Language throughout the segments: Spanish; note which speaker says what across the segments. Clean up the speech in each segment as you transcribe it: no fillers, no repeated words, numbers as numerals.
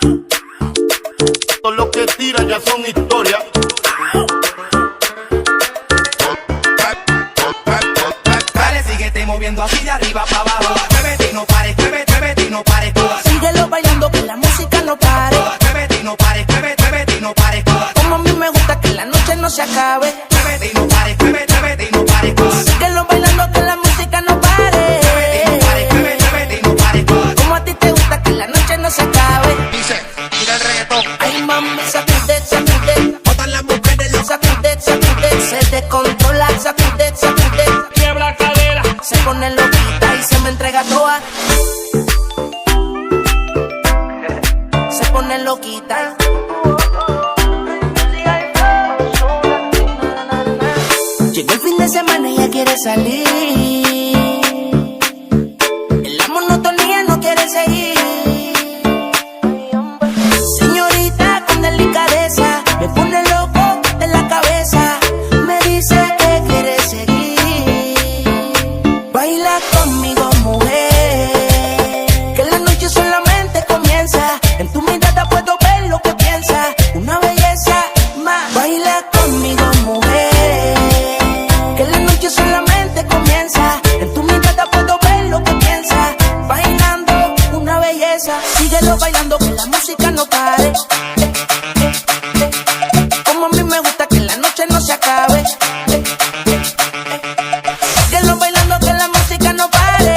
Speaker 1: Todo lo que tira ya son historias.
Speaker 2: Dale, síguete moviendo así de arriba para abajo. Muévete y no pares, muévete y no pares.
Speaker 3: Síguelo bailando que la música no pare.
Speaker 2: Muévete y no pares, muévete y no pares.
Speaker 3: Como a mí me gusta que la noche no se acabe.
Speaker 2: Muévete y no pares, muévete y no pares.
Speaker 3: Síguelo bailando que la música no pare.
Speaker 2: Muévete y no pares, muévete y no pares.
Speaker 3: Como a ti te gusta que la noche no se acabe.
Speaker 2: Dice, mira el reggaetón.
Speaker 3: Ay mami, sacude, sacude.
Speaker 2: Botan las mujeres los
Speaker 3: Sacude, sacude. Se descontrola, sacude, sacude.
Speaker 2: quiebra cadera.
Speaker 3: Se pone loquita y se me entrega toda. Se pone loquita. Llegó el fin de semana y ella quiere salir. En la monotonía no quiere seguir. Señorita con delicadeza me pone loco de la cabeza. Me dice que quiere seguir. Baila conmigo, mujer, que la noche solamente comienza. En tu mirada puedo ver lo que piensas. Una belleza más. Baila conmigo, mujer, que la noche solamente comienza. En tu mirada puedo ver lo que piensas. Bailando una belleza. Síguelo bailando que la música no pare. Como a mí me gusta que la noche no se acabe. Síguelo bailando que la música no pare.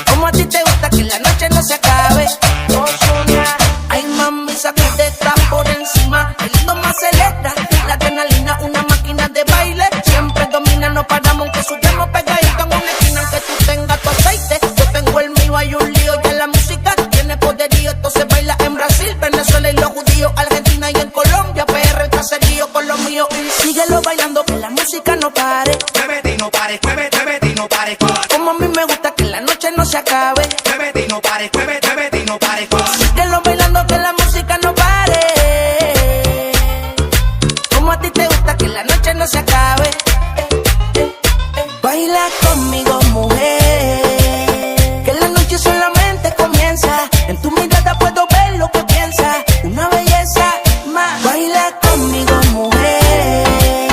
Speaker 3: Como a ti te gusta que la noche no se acabe. Ay mami, sacude, está por encima. El lindo más celesta. La adrenalina, una máquina de baile. Siempre domina, no paramos aunque subamos pegadito en una esquina. Aunque tú tengas tu aceite, yo tengo el mío. Hay un lío, ya la música tiene poderío. Esto se baila en Brasil, Venezuela y los judíos. Argentina y en Colombia, PR, el caserío con los míos. Síguelo bailando que la música no pare.
Speaker 2: Muévete y no pares, muévete y no pares.
Speaker 3: Como a mí me gusta que la noche no se acabe.
Speaker 2: Muévete y no pares, muévete y no pares.
Speaker 3: Síguelo bailando que la música no pare. Como a ti te gusta que la noche no se acabe. Baila conmigo, mujer, que la noche solamente comienza. En tu mirada puedo ver lo que piensas. Una belleza más. Baila conmigo, mujer,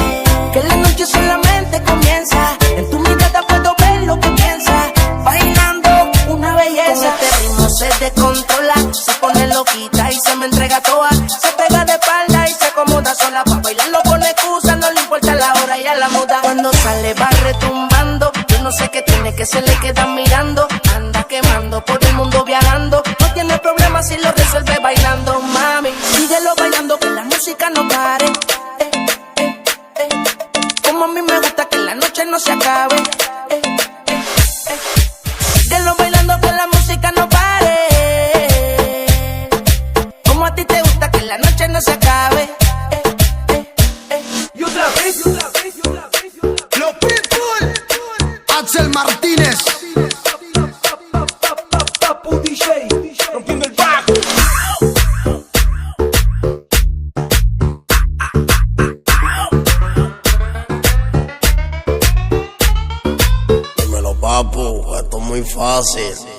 Speaker 3: que la noche solamente comienza. En tu mirada puedo ver lo que piensas. Bailando una belleza. Con este ritmo se descontrola, se pone loquita y se me entrega toda. Se pega de espalda y se acomoda sola. Pa' bailarlo con excusa, no le importa la hora y a la moda. Cuando sale va retumbando, yo no sé qué tiene que se le queda mirando. Anda quemando por el mundo viajando. No tiene problema si lo resuelve bailando, mami. Síguelo bailando que la música no pare. Como a mí me gusta que la noche no se acabe. Síguelo bailando que la música no pare. Como a ti te gusta que la noche no se acabe.
Speaker 2: Y otra vez, y otra vez, y otra vez. Los Pitbull.
Speaker 4: Axel Martínez.
Speaker 2: Papu DJ, rompiendo el bajo.
Speaker 4: Dímelo, papu, esto es muy fácil.